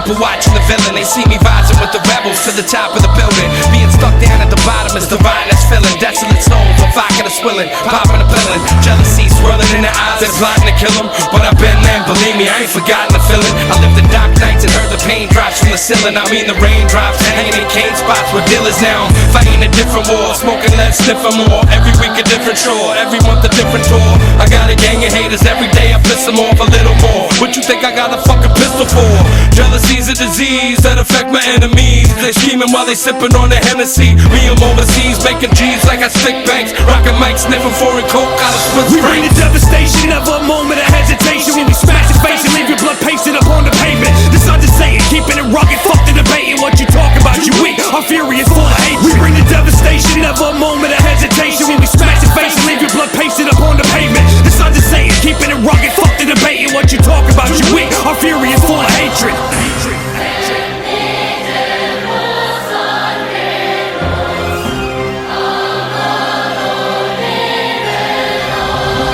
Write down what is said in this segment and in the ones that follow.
people watching the villain. They see me rising with the rebels to the top of the building. Being stuck down at the bottom is the ride that's filling. Desolate souls on vodka that's swilling, popping a pillin'. Jealousy swirling in their eyes, they're plotting to kill them. But I've been there, believe me, I ain't forgotten the feeling. I lived the dark nights and heard the pain drops from the ceiling. I mean the raindrops, hanging in cane spots with dealers now. I'm fighting a different war, smoking less, sniffing more. Every week a different chore, every month a different tour. I got a gang of haters, every day I piss them off a little more. What you think I got a fucking pistol for? Jealousy's a disease that affect my enemies. They scheming while they sipping on the Hennessy. Me, I'm overseas, making G's like I stick banks. Rockin' mics, sniffing foreign coke, out of split springs. We bring the devastation, never a moment of hesitation. When we smash your face and leave your blood pasted up on the pavement. This I'm just saying, keeping it rugged, fuck the debating. What you talk about, you weak, our fury is full of hatred. We bring the devastation, never a moment of hesitation. When we smash your face and leave your blood pasted up on the pavement. This I'm just saying, keeping it rugged, fuck the debating. What you talk about, you weak, our fury is full of hatred.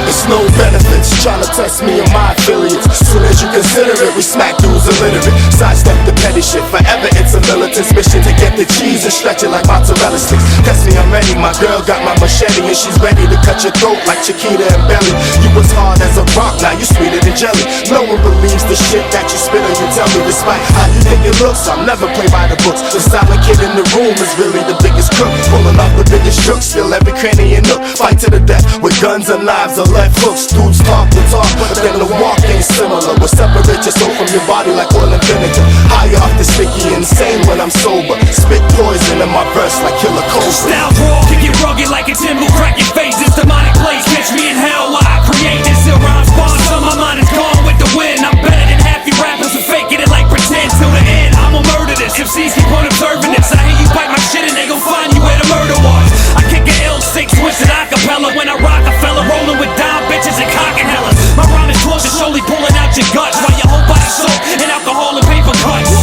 It's no benefits, trying to test me and my affiliates. Soon as you consider it, we smack dudes illiterate. Sidestep the petty shit, forever it's a militant's mission to get the cheese and stretch it like mozzarella sticks. Test me, I'm ready, my girl got my machete and she's ready to cut your throat like Chiquita and Belly. You was hard as a rock, now you sweeter than jelly. No one believes the shit that you spit on, you tell me. Despite how you think it looks, I'll never play by the books. The silent kid in the room is really the biggest crook, pulling off the biggest jokes, fill every cranny and nook. Fight to the death with guns and knives or left hooks. Dudes talk the talk, but then the walk ain't similar. We'll separate your soul from your body like oil and vinegar. High off the sticky, insane when I'm sober. Spit poison in my verse like Killer Cobra. Style raw, kick it rugged like a timber, crack your face. This demonic place, catch me in hell while I create this ill rhyme spawn. So my mind is gone with the wind. I'm better than half you rappers who faking it like pretend till the end. I'ma murder this, MCs keep on observing this. I hear you bite my shit and they gon' find you where the murder was. I kick an L6, switch it acapella when I rock a fella rolling with dime bitches and cock and hellas. My rhyme is torture, slowly pulling out your guts while your whole body soaked in alcohol and paper cuts.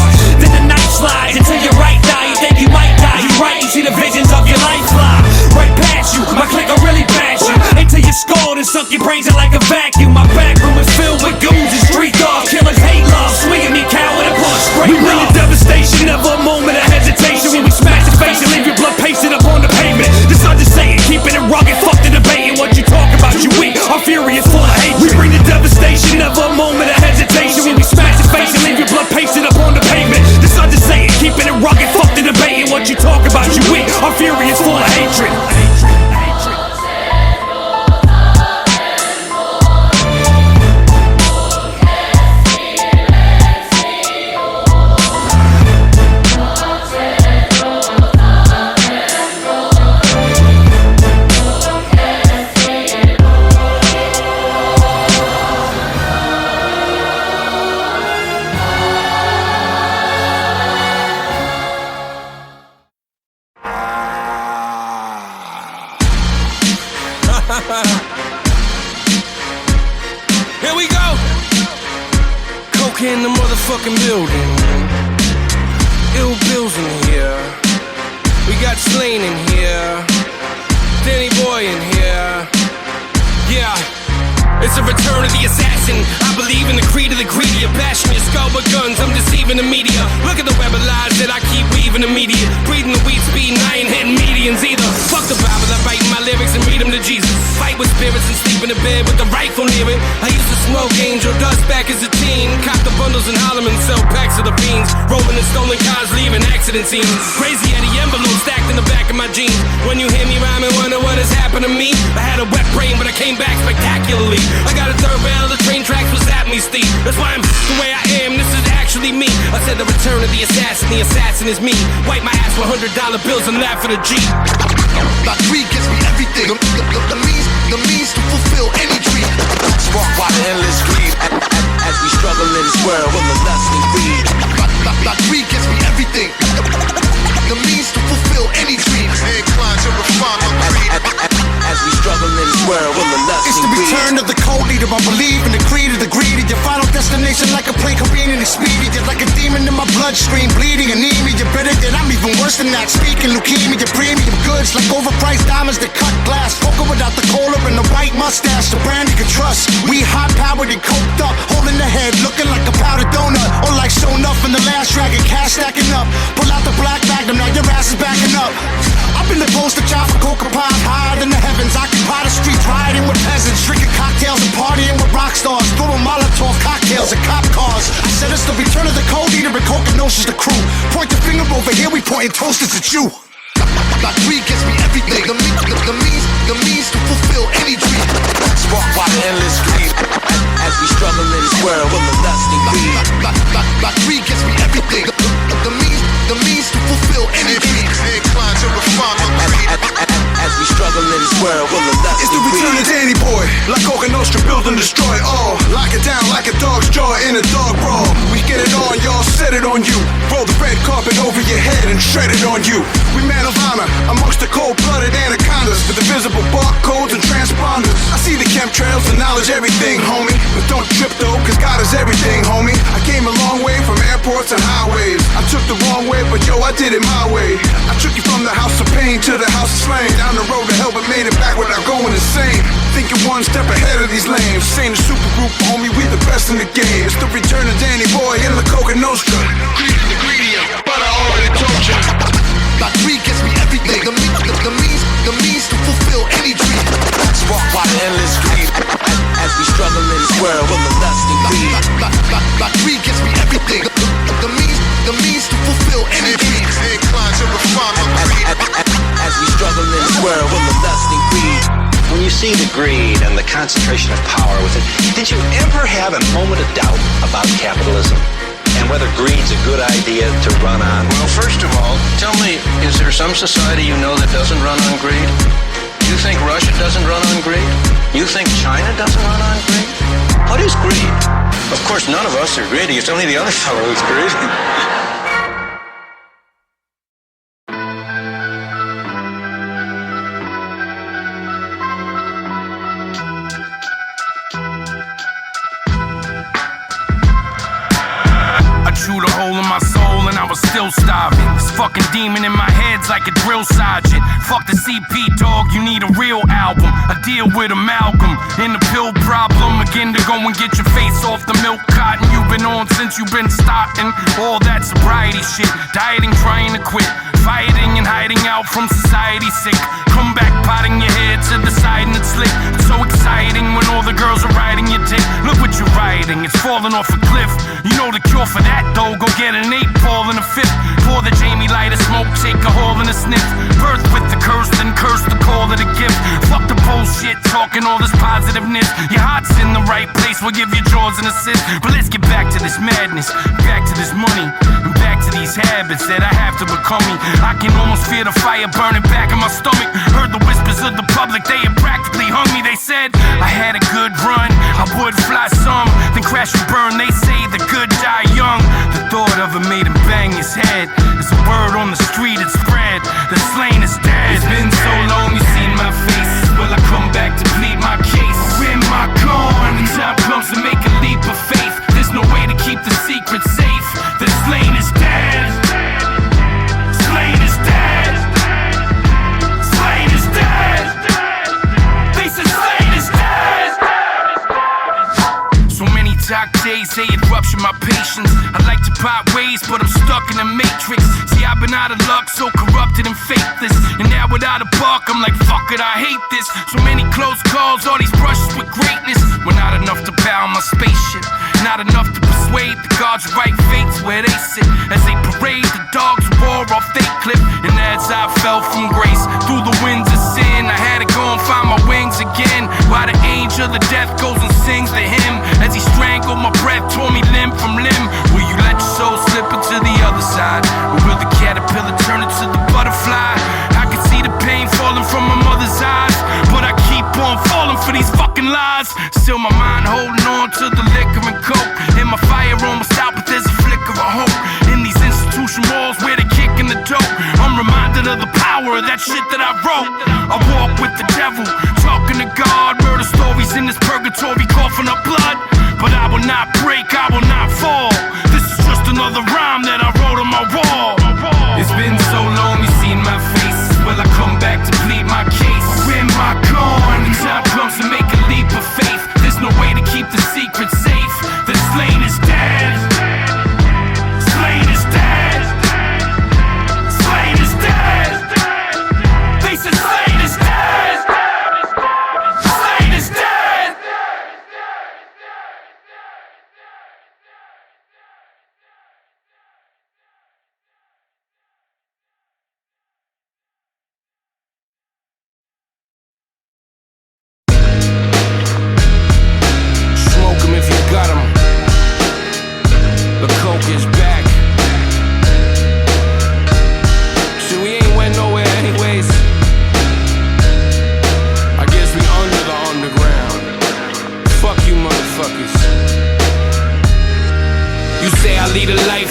Then the night slides until your right thigh. You think you might die, you right, you see the visions of your life fly right past you. My click will really bash you until you're scored and suck your brains in like a vacuum. My back room is filled with goons and street dogs. Killers hate love, swinging me coward and pull a straight. We bring the devastation, never a moment of hesitation. When we smash your face and leave your blood pasted up on the pavement. This I'm just saying, keeping it rugged, fuck the debating. What you talk about, you weak, our fury is full of hatred. We bring the devastation, never a moment of hesitation. When we smash your face and leave your blood pasted up on the pavement. This I'm just saying, keeping it rugged, fuck the debating. What you talk about, you weak, our fury is full of hatred. Here we go. Coke in the motherfucking building. Ill bills in here. We got Slaine in here. Danny Boy in here. Yeah. It's a return of the assassin. I believe in the creed of the greedy. A passionate skull with guns, I'm deceiving the media. Look at the web of lies that I keep weaving the media. Breathing the weed speed and I ain't hitting medians either. Fuck the Bible, I write my lyrics and read them to Jesus. Fight with spirits and sleep in the bed with the rifle near it. I used to smoke angel dust back as a teen. Cop the bundles in Harlem and sell packs of the beans. Rolling in stolen cars, leaving accident scenes. Crazy Eddie envelope stacked in the back of my jeans. When you hear me rhyming, wonder what has happened to me. I had a wet brain, but I came back spectacularly. I got a third rail, the train tracks was at me, Steve. That's why I'm the way I am, this is actually me. I said the return of the assassin is me. Wipe my ass with $100 bills and laugh at a G. My greed gives me everything. The means to fulfill any dream. Sparked by endless greed. As we struggle in this world with the lust and greed. My greed gives me everything. The means to fulfill any dream. Inclined to refine my greed. As we struggle in this world with the lust and greed. It's the return of the cult leader. I believe in the creed of the greedy. Your final destination like a plane careening and speedy. You're like a demon in my bloodstream, bleeding anemia. You're better than I'm even worse than that. Speaking leukemia, your premium goods like overpriced diamonds that cut glass. Poker without the collar and the white mustache. The brand you can trust. We high powered and coked up, holding the head, looking like a powdered donut, or like shown up in the last stacking up. Pull out the black magnum, now your ass is backing up. I've been the poster child for coca pies, higher than the heavens. Occupy the streets, rioting with peasants, drinking cocktails and partying with rock stars, throwing Molotov cocktails at cop cars. I said it's the return of the cold eater and Coca Nostra, the crew. Point the finger over here, we pointing toasters at you. My greed gives me everything, the means to fulfill any dream. Sparked by the endless dream. As we struggle in this world full of lust and greed. My greed gives me everything, the means to fulfill any dream. Inclined to refine my greed. As we struggle in this world full of lust and greed. It's the return of Danny Boy, like Coca Nostra, build and destroy all. Lock it down like a dog's jaw in a dog brawl. We get it on, y'all set it on you. Roll the red carpet over your head and shred it on you. We man of honor amongst the cold-blooded anacondas with invisible barcodes and transponders. I see the chemtrails and knowledge everything, homie. But don't trip though, cause God is everything, homie. I came a long way from airports and highways. I took the wrong way, but yo, I did it my way. I took you from the house of pain to the house of Slaine. Down the road to hell, but made it back without going insane. Thinking one step ahead of these lames. Ain't a super group, homie, we the best in the game. It's the return of Danny Boy and the Coca Nostra. Greedy, but I already told you. My greed gives me everything, the means to fulfill any dream. Sparked by the endless dream. As we struggle in this world full of lust and greed. My greed gives me everything, the means to fulfill any dream. Inclined to refine my greed. As we struggle in this world full of lust and greed. When you see the greed and the concentration of power with it, did you ever have a moment of doubt about capitalism? And whether greed's a good idea to run on? Well, first of all, tell me, is there some society you know that doesn't run on greed? You think Russia doesn't run on greed? You think China doesn't run on greed? What is greed? Of course, none of us are greedy. It's only the other fellow who's greedy. Chewed a hole in my soul and I was still starving. This fucking demon in my head's like a drill sergeant. Fuck the CP dog, you need a real album. I deal with amalgam in the pill problem. Again to go and get your face off the milk cotton you've been on since you've been starting. All that sobriety shit, dieting, trying to quit, fighting and hiding out from society sick. Come back potting your head to the side and it's slick. It's so exciting when all the girls are riding your dick. Look what you're riding, it's falling off a cliff. You know the cure for that though, go get an 8-ball and a 5th. Pour the Jamie light of smoke, take a haul and a sniff. Birth with the curse, then curse the call of the gift. Fuck the bullshit, talking all this positiveness. Your heart's in the right place, we'll give you jaws and assist. But let's get back to this madness, back to this money, and back to these habits that I have to become me. I can almost feel the fire burning back in my stomach. Heard the whispers of the public, they had practically hung me. They said I had a good run, I would fly some, then crash and burn. They say the good die young. The thought of it made him bang his head. There's a word on the street, it spread. The Slaine is dead. It's been so long, you seen my face. Will I come back to plead my case? Where am I gone? The time comes to make a leap of faith. There's no way to keep the secret safe. The Slaine is dead. Slaine is dead. Slaine is dead. They said Slaine is dead. So many dark days, they had ruptured my patience. I like to part ways, but I'm stuck in a matrix. See, I've been out of luck, so corrupted and faithless. And now without a buck, I'm like, fuck it, I hate this. So many close calls, all these brushes with greatness were not enough to bow my spaceship. Not enough to persuade the gods right fates where they sit. As they parade the dogs who roar off they clip. And as I fell from grace through the winds of sin, I had to go and find my wings again. While the angel of death goes and sings the hymn. As he strangled my breath, tore me limb from limb. Will you let your soul slip into the other side? Or will the caterpillar turn into the butterfly? I can see the pain falling from my mother's eyes, but I keep on falling for these fucking lies. Still my mind holding on to the liquor and coke. And my fire almost out, but there's a flicker of hope. In these institution walls where they're kicking the dope, I'm reminded of the power of that shit that I wrote. I walk with the devil, talking to God. Murder stories in this purgatory, coughing up blood. But I will not break, I will not fall. This is just another rhyme that I wrote on my wall. It's been so long, you seen my face. Will I come back to plead my case? Where am I gone? The time comes to make a leap of faith. There's no way to keep the secret safe. The Slaine is dead. Slaine is dead.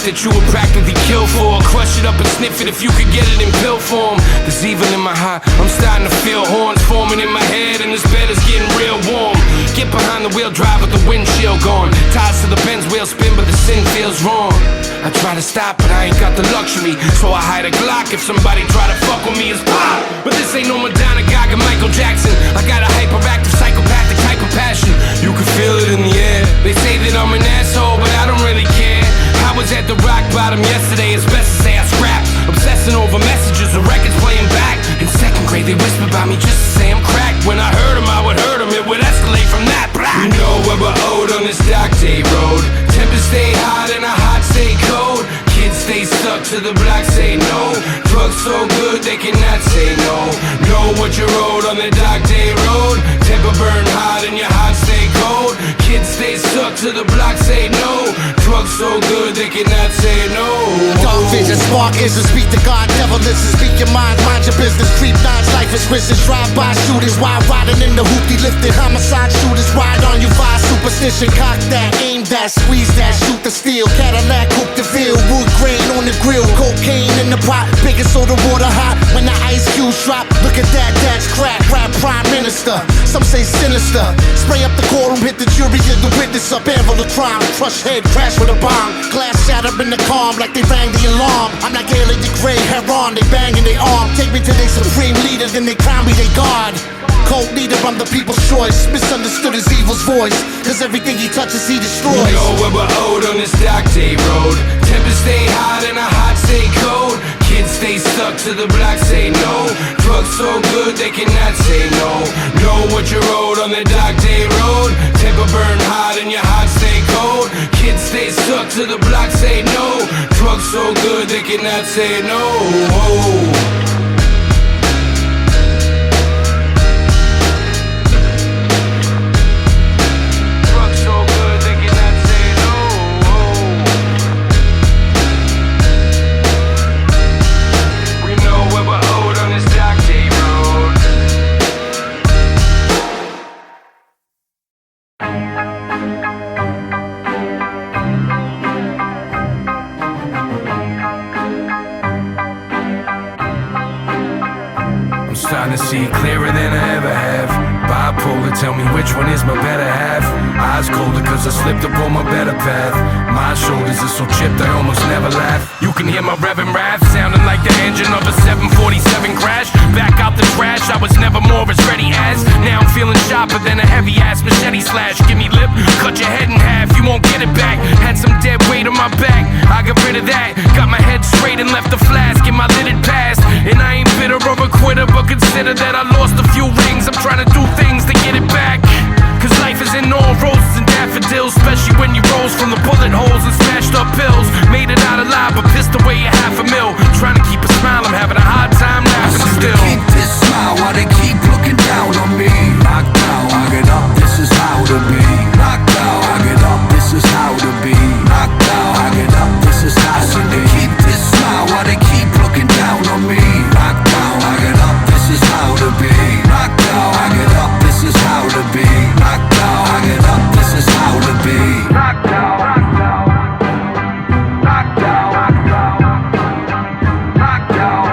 that you would practically kill for. Crush it up and sniff it if you could get it in pill form. There's evil in my heart, I'm starting to feel horns forming in my head, and this bed is getting real warm. Get behind the wheel, drive with the windshield gone. Ties to the Benz wheel spin, but the sin feels wrong. I try to stop, but I ain't got the luxury, so I hide a Glock if somebody try to fuck with me. It's pop, but this ain't no Madonna, Gaga, Michael Jackson. I got a hyperactive, psychopathic type of passion. You can feel it in the air. They say that I'm an asshole, but I don't really care. I was at the rock bottom yesterday, it's best to say I scrapped. Obsessing over messages, the records playing back. In second grade they whispered about me just to say I'm cracked. When I heard them, I would hurt them, it would escalate from that. You know what we're owed on this dark day road. Tempers stay hot and our hearts stay cold. Kids stay stuck to the block, say no. Drugs so good they cannot say no. Know what you're owed on the dark day road. Temper burn hot and your heart stay cold. Kids stay stuck to the block, say no. Drugs so good they cannot say no. Dark vision, spark isn't speak to God, devil listen. Speak your mind, mind your business. Creep nines, life is risen. Drive-by shooters, wild riding in the hoopty lifted. Homicide shooters ride on you via superstition. Cock that, aim that, squeeze that, shoot the steel. Cadillac, hoop the field, wood grain on the grill. Cocaine in the pot, bigger soda water hot. When the ice cubes drop, look at that, that's crack. Rap prime minister, some say sinister. Spray up the courtroom, hit the jury and the witness up. Anvil the crime, crush head, crash with a bomb. Glass shatter in the calm like they rang the alarm. I'm not Gaelic the Grey, Heron, they banging their arm. Take me to their supreme leader, then they crown me their god. Cold leader, I'm the people's choice. Misunderstood as evil's voice, cause everything he touches he destroys. You know what we're owed on this dark day road. Tempers stay hot and our hearts stay cold. Kids stay stuck to the block, say no. Drugs so good they cannot say no. Know what you're owed on the dark day road. Temper burn hot and your heart stay cold. Kids stay stuck to the block, say no. Drugs so good they cannot say no. Starting to see clearer than I ever have. Bipolar, tell me which one is my better half. Eyes colder cause I slipped up on my better path. My shoulders are so chipped I almost never laugh. You can hear my revving wrath sounding like the engine of a 747 crash. Back out the trash, I was never more as ready as. Now I'm feeling sharper than a heavy ass machete slash. Give me lip, cut your head in half, you won't get it back. Had some dead weight on my back, I got rid of that. Got my head straight and left the flask in my lidded past. And I ain't bitter or a quitter, but consider that I lost a few rings. I'm trying to do things to get it back. Cause life is in all roses and daffodils, especially when you rose from the bullet holes and smashed up pills. Made it out alive but pissed away a $500,000. Trying to keep a smile, I'm having a hard time laughing still. Keep this smile while they keep looking down on me. Knocked out, I get up, this is how to be. Knocked out, I get up, this is how to be. Knocked out, I get up, this is how to be. Keep this smile while they keep looking down on me. Knocked out, I get up, this is how to be. Knocked out, I get up, this is how to be. Knocked out, I get up, this is how to be. Knocked out, knocked out, knocked out, knocked out,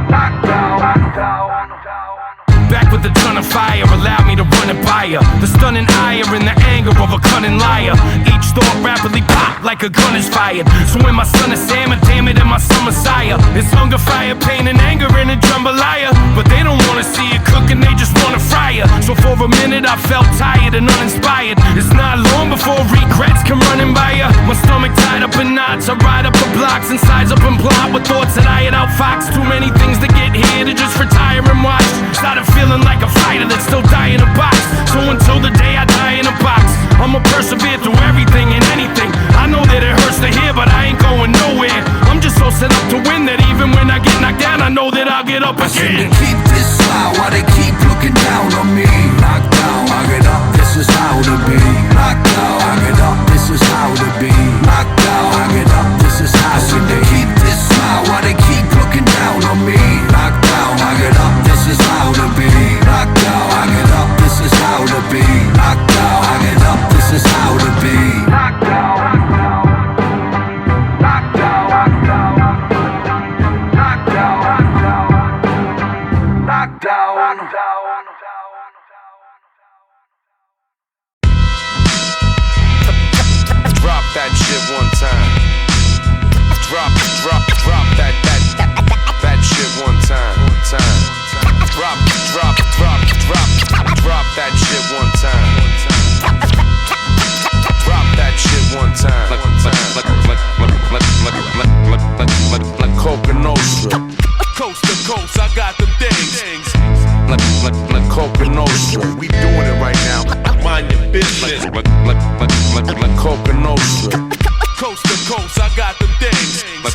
knocked out, knocked out, knocked out. Back with a ton of fire, allow me to run it by ya. The stunning ire and the anger of a cunning liar. Each thought rapidly pop like a gun is fired. So when my son is Sam, and damn it, and my son Messiah. It's hunger, fire, pain, and anger in a jambalaya. But they don't wanna see it cooking, they just wanna fry ya. So for a minute I felt tired and uninspired. It's not long before regrets come running by ya. My stomach tied up in knots, I ride up the blocks and size up and plot with thoughts that I had outfoxed. Too many things to get here to just retire and watch. Started feeling like a fighter that's still dying in a box. So until the day I die in a box, I'ma persevere through everything and anything. I know that it hurts to hear, but I ain't going nowhere. I'm just so set up to win that even when I get knocked down, I know that I'll get up again. Keep this smile while they keep looking down on me. Knocked down, I get up, this is how to be. Knocked down, I get up, this is how to be. Knocked down, I get up, this is how to be. Keep this smile while they keep looking down on me. Knocked down, I get up, this is how to be. Knocked down, I get up, this is how to be. Knocked like Coca Nostra. Coast to coast, I got them things. Like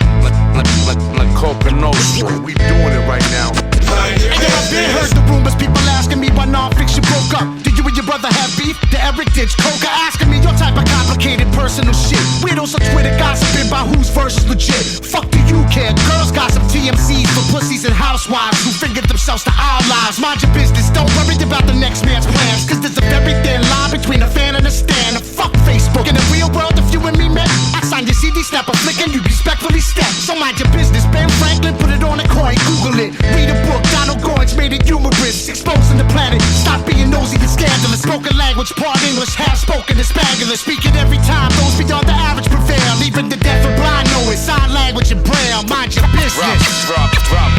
Coca Nostra. We doing it right now. And then I've been heard the rumors, people asking me why non-fiction broke up. Did you and your brother have beef? The Eric Ditch Coca asking me your type of complicated personal shit. Weirdos on Twitter gossiping about whose verse is legit. Fuck do you care? Girls gossip TMCs for pussies and housewives who figured themselves to our lives. Mind your business, don't worry about the next man's plans. Cause there's a very thin line between a fan and a stan. And fuck Facebook. In the real world, if you and me met, I sign your CD, snap a flick and you respectfully step. So mind your business, Ben Franklin put it on a coin, Google it. Read a book, Donald Goins made it humorous. Exposing the planet, stop being nosy and scandalous. Spoken language, part English, half spoken and Spanglish. Speaking every time, those beyond the average prevail. Even the deaf and blind know it, sign language and braille. Mind your business. Drop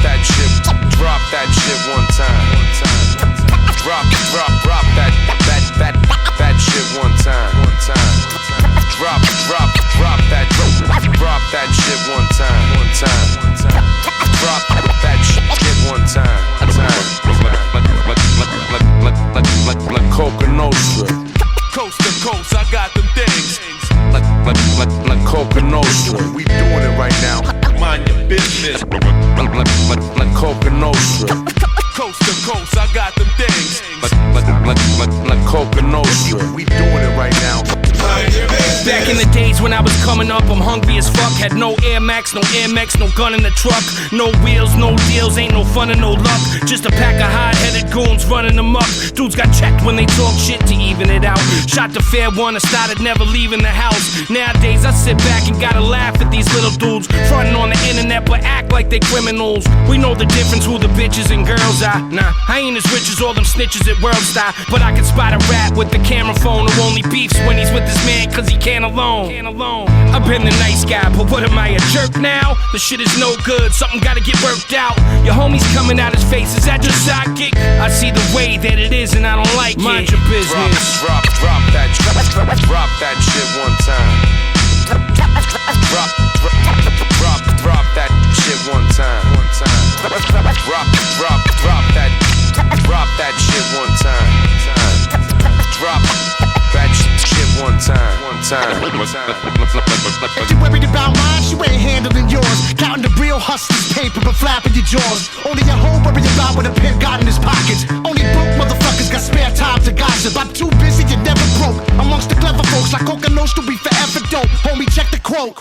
that shit. Drop that shit one time. Drop that shit one time. Drop that shit one time. Drop that shit one time. Like Coca Nostra. Coast to coast, I got them things. Like Coca Nostra. We doing it right now. Mind your business. Like Coca Nostra. Coast to coast, I got them things. Like Coca Nostra. We doing it right now. Back in the days when I was coming up, I'm hungry as fuck. Had no Air Max, no Air Max, no gun in the truck. No wheels, no deals, ain't no fun and no luck. Just a pack of hard-headed goons running amok. Dudes got checked when they talk shit to even it out. Shot the fair one and started never leaving the house. Nowadays I sit back and gotta laugh at these little dudes fronting on the internet but act like they criminals. We know the difference who the bitches and girls are. Nah, I ain't as rich as all them snitches at World Star, but I can spot a rat with the camera phone who only beefs when he's with his man cause he can't alone. I've been the nice guy, but what am I, a jerk now? The shit is no good, something gotta get worked out. Your homie's coming out his face, is that your sidekick? I see the way that it is and I don't like it. Mind your business. Drop that shit one time. Drop that shit one time. Drop that shit one time. Drop that shit one time. If you worried about mine, you ain't handling yours. Counting the real hustlers' paper but flapping your jaws. Only your hoe worry about what a pimp got in his pockets. Only broke motherfuckers got spare time to gossip. I'm too busy, you never broke. Amongst the clever folks like Coca Nostra, we forever dope. Homie, check the quote.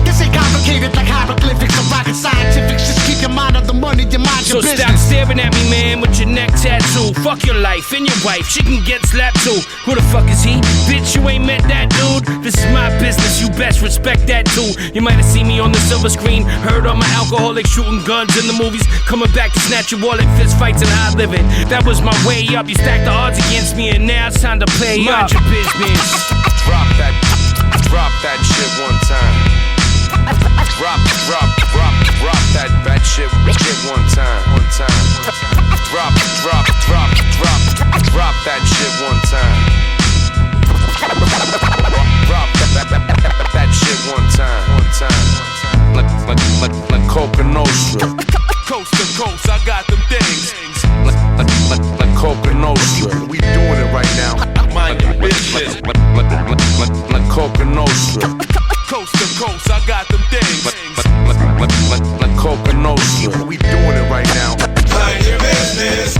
This ain't complicated like hieroglyphics or rocket scientifics. Just keep your mind on the money, your mind your business. So stop staring at me, man, with your neck tattoo. Fuck your life and your wife, she can get slapped too. Who the fuck is he? Bitch, you ain't met that dude. This is my business, you best respect that too. You might have seen me on the silver screen, heard all my alcoholic shooting guns in the movies, coming back to snatch your wallet, fist fights and hard living. That was my way up. You stacked the odds against me and now it's time to play up. Mind your business. Drop that shit one time. Drop that shit one time. Drop that shit one time. Drop that shit one time. Like Coca Nostra. Coast to coast, I got them things. Like Coca Nostra. We doing it right now. Mind your business. Like Coca Nostra. Coast to coast, I got them things. Like Coca Nostra. We doing it right now. Mind your business.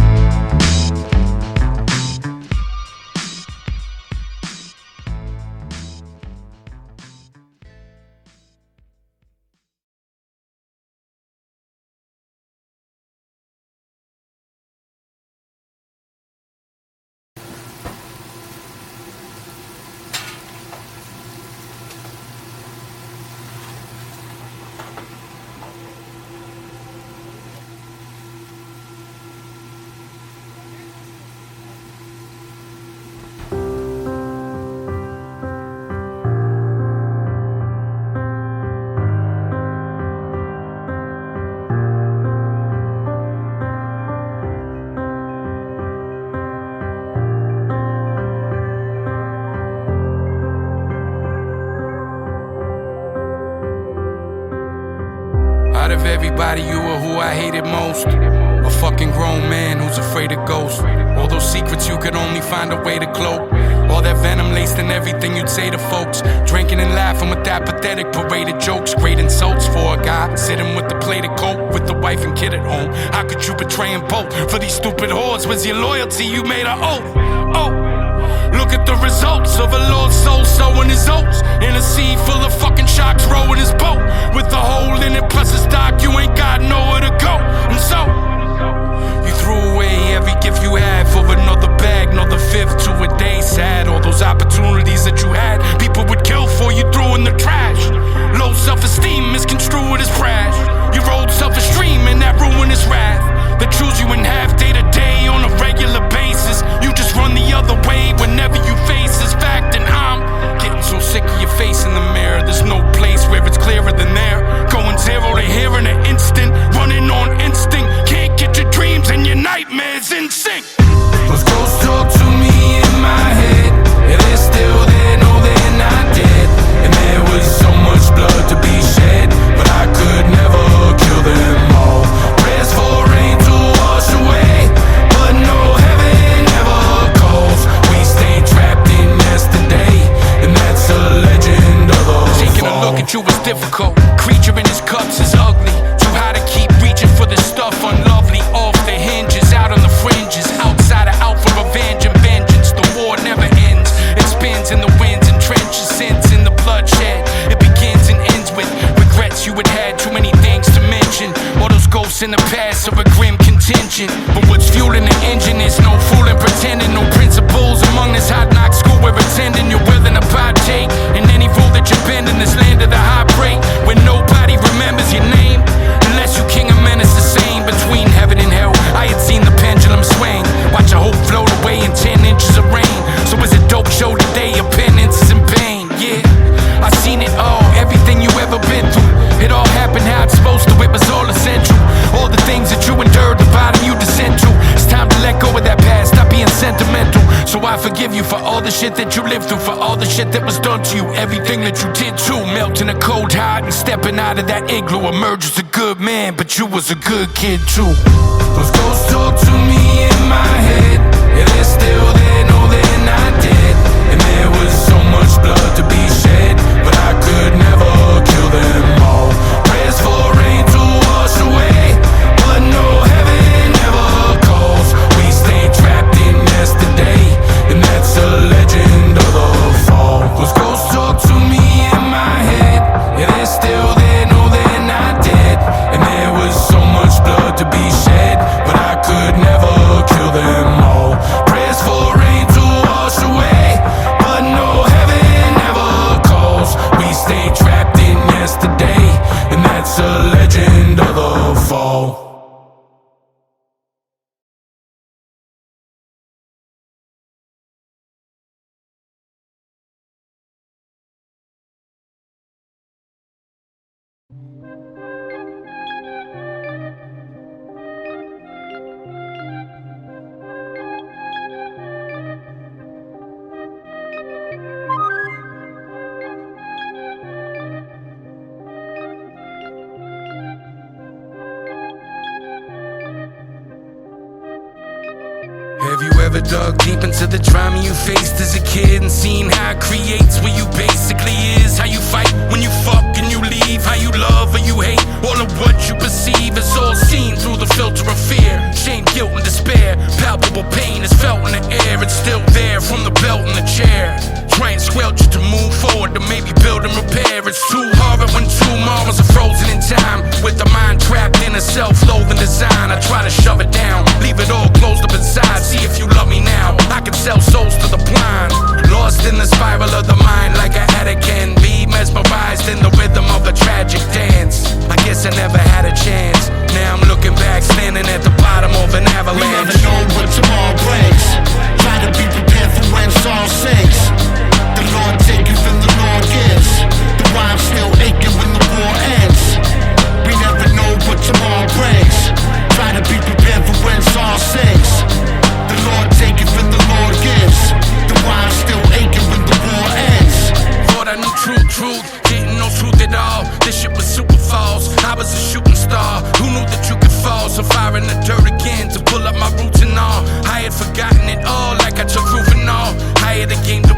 Out of everybody, you were who I hated most. A fucking grown man who's afraid of ghosts. All those secrets you could only find a way to cloak. All that venom laced in everything you'd say to folks. Drinking and laughing with that pathetic parade of jokes. Great insults for a guy sitting with the plate of coke with the wife and kid at home. How could you betray them both for these stupid whores? Was your loyalty you made an oath? Oh, look at the results of a lost soul sowing his oats in a sea full of fucking sharks rowing his boat with a hole in it plus a stock. You ain't got nowhere to go, and so you threw away every gift you had for another bag, another fifth to a day. Sad, all those opportunities that you had, people would kill for, you threw in the trash. Low self-esteem misconstrued as trash. Your old self-esteem and that ruinous wrath that chews you in half day to day on a regular basis. You just run the other way whenever you face this fact. And I'm getting so sick of your face in the mirror. There's no place where it's clearer than there. Going zero to here in an instant, running on instinct. Can't get your dreams and your nightmares in sync. Those ghosts talk to me in my head. Yeah, they're still there, no they're not dead. And there was so much blood to be shed, but I could never kill them all. Prayers for rain to wash away, but no heaven ever calls. We stay trapped in yesterday, and that's a legend of the fall. Taking a look at you was difficult. Creature in his cups is ugly. Too high to keep reaching for this stuff unlovely. Off the hinges, out on the fringes. Outsider out for revenge and vengeance. The war never ends. It spins in the winds and trenches. Sins in the bloodshed. It begins and ends with regrets you had too many things to mention. All those ghosts in the past are a grim contingent. But what's fueling the engine is no fooling, pretending. No principles among this hot knock school we're attending. You're willing to partake in any rule that you bend in this land of the high break, where nobody remembers your name unless you king of menace. The same between heaven and hell. I had seen the pendulum swing. Watch a hope float away in 10 inches of rain. So it's a dope show today. Your penance is in pain. Yeah, I seen it all. Everything you ever been through. It all happened how it's supposed to. It was all essential. All the things that you endured, the bottom you descend to. It's time to let go of that past. Stop being sentimental. So I forgive you for all the shit that you lived through, for all the shit that was done to you, everything that you did too. Melting a cold heart and stepping out of that igloo. Emerge as a good man, but you was a good kid too. Those ghosts talk to me in my head. Yeah, they're still there, no they're not dead. And there was so much blood to be shed, but I could never kill them all. Prayers for rain to wash away, but no heaven ever calls. We stay trapped in yesterday, and that's a legend of the fall. Those ghosts talk to me in my head. Yeah, they're still there, no they're not dead. And there was so much blood to be shed, but I could never kill them all. Prayers for rain to wash away, but no heaven ever calls. We stay trapped in yesterday, and that's a legend of the fall. Have you ever dug deep into the trauma you faced as a kid and seen how it creates what you basically is? How you fight when you fuck and you leave, how you love or you hate. All of what you perceive is all seen through the filter of fear. Shame, guilt, and despair. Palpable pain is felt in the air. It's still there from the belt in the chair. Try and squelch it to move forward, to maybe build and repair. It's too hard when two mamas are frozen in time, with the mind trapped in a self-loathing design. I try to shove it down, leave it all closed up inside. See if you love me now. I can sell souls to the blind, lost in the spiral of the mind like an addict can be, mesmerized in the rhythm of a tragic dance. I guess I never had a chance. Now I'm looking back, standing at the bottom of an avalanche. We never know what tomorrow brings. Try to be prepared for when song sings. The Lord taketh and the Lord gives. The rhyme's still aching when the war ends. We never know what tomorrow brings. Try to be prepared for when song sings. The Lord taketh and the Lord gives. The rhyme's still aching when the war ends. Thought I knew truth, didn't know truth at all. This shit was super false, I was a shooting star. Who knew that you could fall? So fire in the dirt again to pull up my roots and all. I had forgotten it all, like I took root and all. I had a game to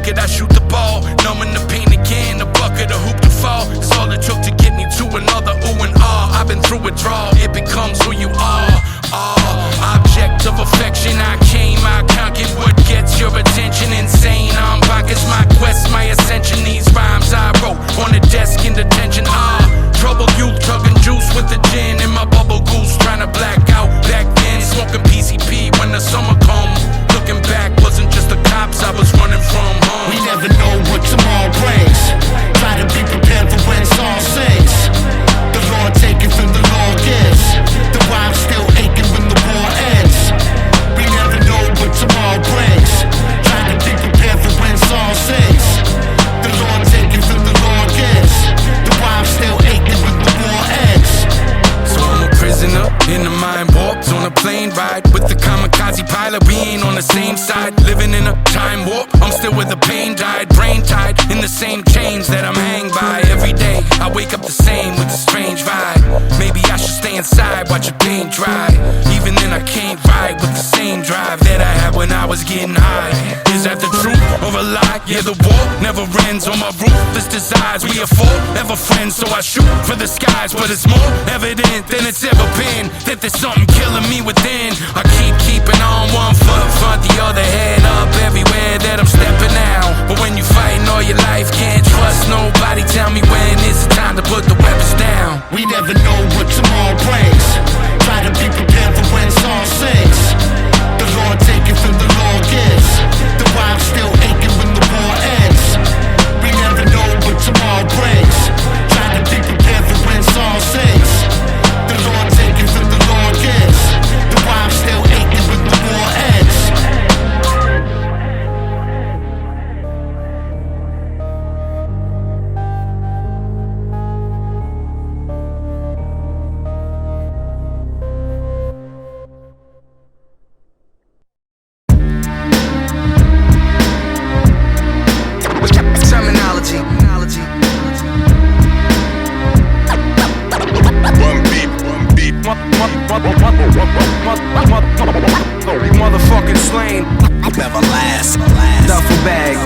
bucket, I shoot the ball. Numbing the pain again, a bucket, a hoop to fall. It's all it took to get me to another ooh and ah. I've been through withdrawal, it becomes who you are. Object of affection, I came, I conquered what gets your attention. Insane, I'm bonkers, my quest, my ascension. These rhymes I wrote on the desk in detention. Troubled youth, chugging juice with the gin in my bubble goose, trying to black out. Back then, smoking PCP when the summer come. Looking back, wasn't just the cops I was running from. We never know what tomorrow brings. Try to be prepared for when song sings. The Lord taken from the Lord gives. The rhyme still aching when the war ends. We never know what tomorrow brings. Try to be prepared for when song sings. The Lord taken from the Lord gives. The rhyme still aching when the war ends. So I'm a prisoner in the mind warped on a plane ride with the kamikaze pilot. We ain't on the same side, living in a time warp. I'm still where the pain died, brain tied in the same chains that I'm hanged by. Every day I wake up the same with a strange vibe. Maybe I should stay inside, watch your paint dry. Even then I can't ride with the same drive that I had when I was getting high. Is that the truth or a lie? Yeah, the war never ends on my ruthless desires. We are forever friends, so I shoot for the skies. But it's more evident than it's ever been that there's something killing me within. I keeping on one foot in front, the other head up everywhere that I'm stepping out. But when you fighting all your life, can't trust nobody. Tell me when is it time to put the weapons down. We never know what tomorrow brings. Try to be prepared for when song sings. The Lord taken from the Lord gives. The rhyme still aching when the war ends. We never know what tomorrow brings. Try to be prepared for when song sings. The Lord taken from the Lord gives. The rhyme still aching when the war ends. Terminology. Motherfucking Slaine. Never last. Duffel bag.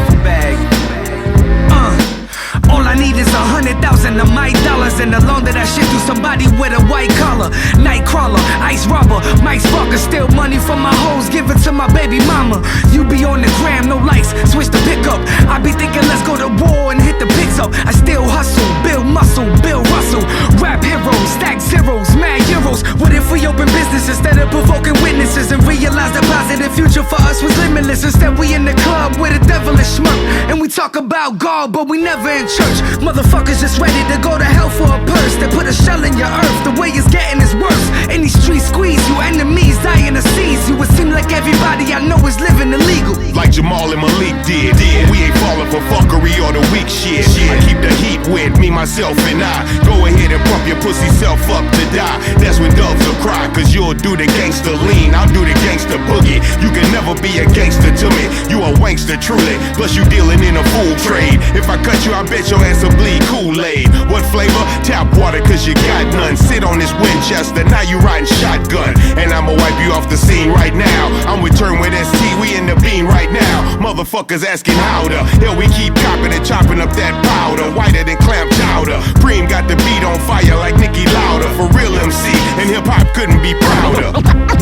All I need is 100,000 of my dollars and a loan that I ship to somebody with a white collar. Nightcrawler, ice robber, Mike Sparker, steal money from my hoes, give it to my baby mama. You be on the gram, no likes, switch the pickup. I be thinking let's go to war and hit the picks up. I still hustle, build muscle, Bill Russell. Rap heroes, stack zeros, mad euros. What if we open business instead of provoking witnesses and realize the positive future for us was limitless? Instead we in the club with a devilish smirk and we talk about God, but we never in church. Motherfuckers just ready to go to hell for a purse. They put a shell in your earth, the way it's getting is worse. In these streets squeeze you, enemies dying to seize you. It seem like everybody I know is living illegal, like Jamal and Malik did. We ain't falling for fuckery or the weak shit. I keep the heat with me, myself, and I. Go ahead and pump your pussy self up to die. That's when doves will cry, cause you'll do the gangster lean, I'll do the gangster boogie. You can never be a gangster to me, you a wankster truly. Plus you dealing in a fool trade. If I cut you, I bet your ass will bleed Kool-Aid. What flavor? Tap water, cause you got none. Sit on this Winchester, now you riding shotgun. And I'ma wipe you off the scene right now. I'm with Turn with ST, we in the bean right now. Motherfuckers asking how the hell we keep copping and chopping up that powder. Whiter than clam chowder. Preem got the beat on fire like Nicki Lauder. For real MC, and hip-hop couldn't be prouder.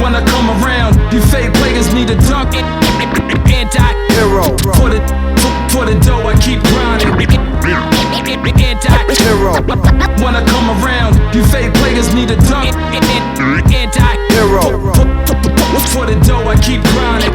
When I come around, you fake players need a dunk. Anti-hero. For the dough, I keep grinding. Anti-hero. When I come around, you fake players need a dunk. Anti-hero. For the dough, I keep grinding.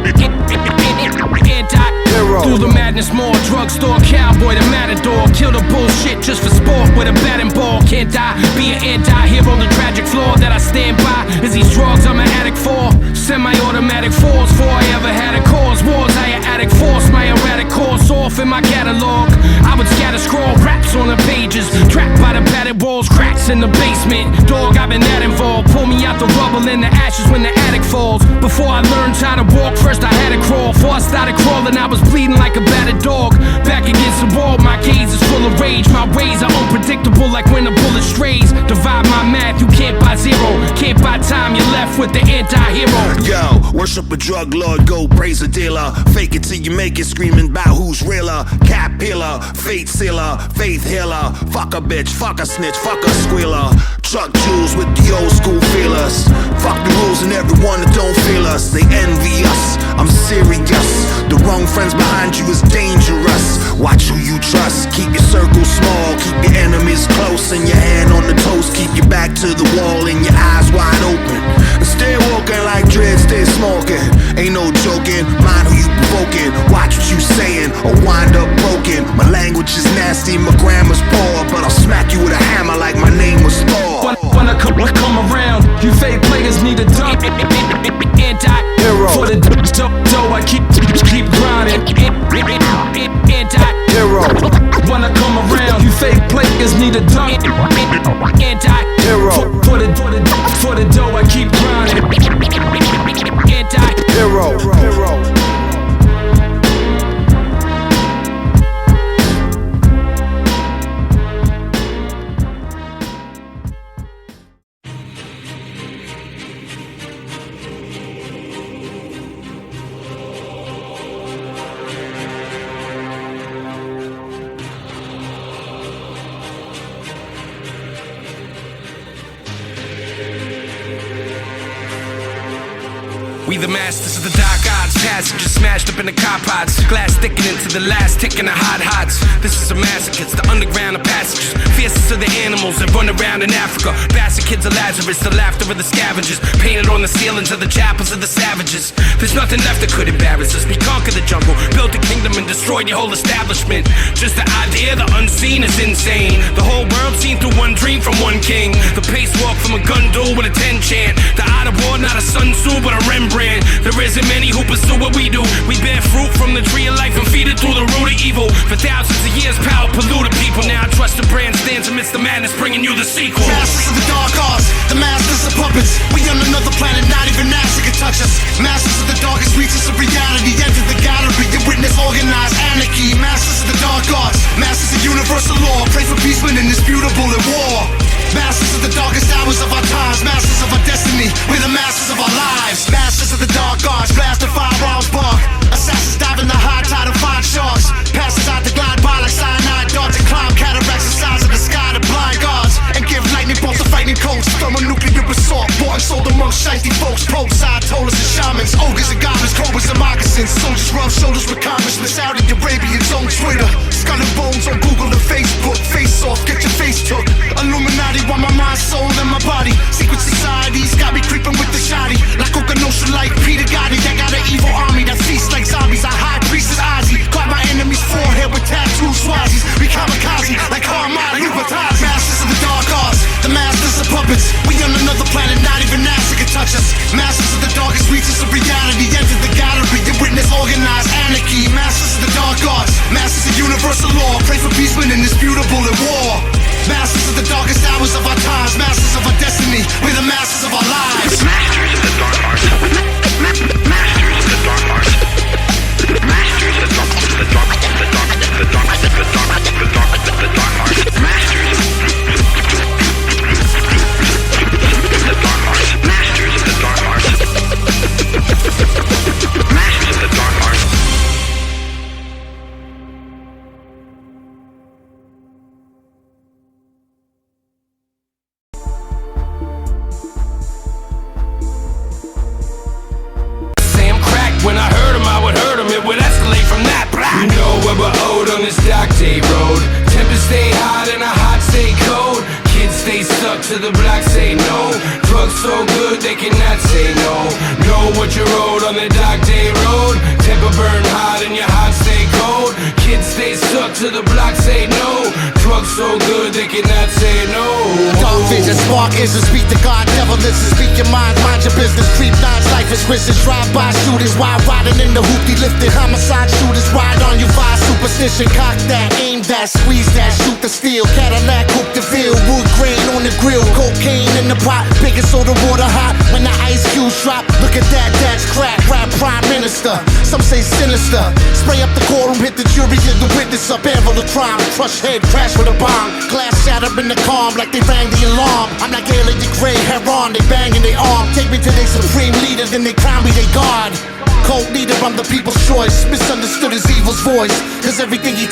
Anti-hero. Through the madness, more drugstore cowboy, the matador. Kill the bullshit just for sport with a batting ball. Can't die, be an anti-hero. The tragic flaw that I stand by is these drugs I'm an addict for. Semi-automatic force, before I ever had a cause. Wars, I an addict force, my erratic course off in my catalog. I would scatter scroll raps on the pages, trapped by the padded walls, cracks in the basement. Dog, I've been that involved. Pull me out the rubble and the ashes when the attic falls. Before I learned how to walk, first I had to crawl. Before I started crawling, I was bleeding like a battered dog. Back against the wall, my gaze is full of rage. My ways are unpredictable like when a bullet strays. Divide my math, you can't buy zero. Can't buy time, you're left with the anti-hero. Yo, Worship a drug lord, go praise a dealer. Fake it till you make it, screaming about who's realer. Cap pillar, fate sealer, faith healer. Fuck a bitch, fuck a snitch, fuck a squealer. Truck jewels with the old school feelers. Fuck the rules and everyone that don't feel us. They envy us, I'm serious. The wrong friends behind you is dangerous. Watch who you trust, keep your circle small. Keep your enemies close and your hand on the toast. Keep your back to the wall and your eyes wide open. And stay walking like dread, stay smoking. Ain't no joking, mind who you provoking. Watch what you saying or wind up broken. My language is nasty, my grammar's poor, but I'll smack you with a hammer like my name was Thor. When I come around, you fake players need a dunk. Anti-hero. For the dough, I keep grinding. Anti-hero. When I come around, you fake players need a dunk. Anti-hero. For the dough, I keep grinding. Anti-hero. We the masters of the dark arts, passengers smashed up in the car pods, glass sticking into the last tick in the hot hots. This is a massacre, it's the underground of passages, fiercest of the animals that run around in Africa. Bastard kids of Lazarus, the laughter of the scavengers, painted on the ceilings of the chapels of the savages. There's nothing left that could embarrass us. We conquered the jungle, built a kingdom and destroyed your whole establishment. Just the idea, the unseen is insane. The whole world seen through one dream from one king. The pace walk from a gun duel with a 10 chant. The art of war, not a Sun Tzu but a Rembrandt. There isn't many who pursue what we do. We bear fruit from the tree of life and feed it through the root of evil. For thousands of years, power polluted people. Now I trust the brand stands amidst the madness, bringing you the sequel. Masters of the dark arts, the masters of puppets. We on another planet, not even NASA can touch us. Masters of the darkest reaches of reality. Enter the gallery and witness organized anarchy. Masters of the dark arts, masters of universal law. Pray for peace when indisputable at war. Masters of the darkest hours of our times, masters of our destiny, we're the masters of our lives. Masters of the dark arts, blast the firearms bark. Assassins dive in the high tide and find sharks. Passes out to glide by like cyanide darts and climb cataracts the size of the sky to blind guards. And give lightning bolts to frightening coats. Thermonuclear assault, bought and sold amongst shiesty folks. Popes, Ayatollahs and shamans, ogres and goblins, cobras and moccasins. Soldiers rub shoulders with congressmen, Saudi Arabians on Twitter. Skull and bones on Google and Facebook. Face off, get your face took. Illuminati want my mind, soul, and my body. Secret societies got me creeping with the shoddy. Like Okanosha, like Peter Gotti. They got an evil army that feasts like zombies. Our high priest is Ozzy. Caught my enemy's forehead with tattoo swazzies. We kamikaze like Harmon, Lupatazi. Masters of the dark arts, the masters of puppets. We on another planet, not even NASA can touch us. Masters of the darkest reaches of reality. Enter the gallery and witness organized anarchy. Masters of the dark arts, masters of universal law. Pray for peace when indisputable at war. Masters of the darkest hours of our times, masters of our destiny, we're the masters of our lives. Masters of the dark arts. Masters of the dark arts. Masters of the dark arts. Masters of the dark arts. Masters of the dark arts. Masters of the dark arts. When I heard him, I would hurt him, it would escalate from that. You know where we're owed on this dark day road. Tempers stay hot and the hot stay cold. Kids stay stuck to the block, say no. Drugs so good they cannot say no. Know what you're owed on the dark day road. Temper burn hot and your heart stay cold. Kids stay stuck to the block, say no. Drugs so good they cannot say no. Dark vision, spark is to speak to God, devil listen, speak your mind, mind your business. Creep nines, life is risen, drive-by shooters, wild riding in the hoopty lifted. Homicide shooters ride on you via superstition. Cock that, aim that, squeeze that, shoot the steel. Cadillac, hook the veal, wood grain on the grill. Cocaine in the pot, baking soda, water hot. When the ice cubes drop, look at that, that's crack. Rap prime minister, some say sinister. Spray up the courtroom, hit the jury, and the witness up. Anvil the crime, crush head, crash with a bomb. Glass shatter in the calm like they rang the alarm. arm. I'm like alien gray hair on, they banging their arm. Take me to their supreme leader, then they crown me their god. Cold leader, I'm the people's choice. Misunderstood as evil's voice, cause everything he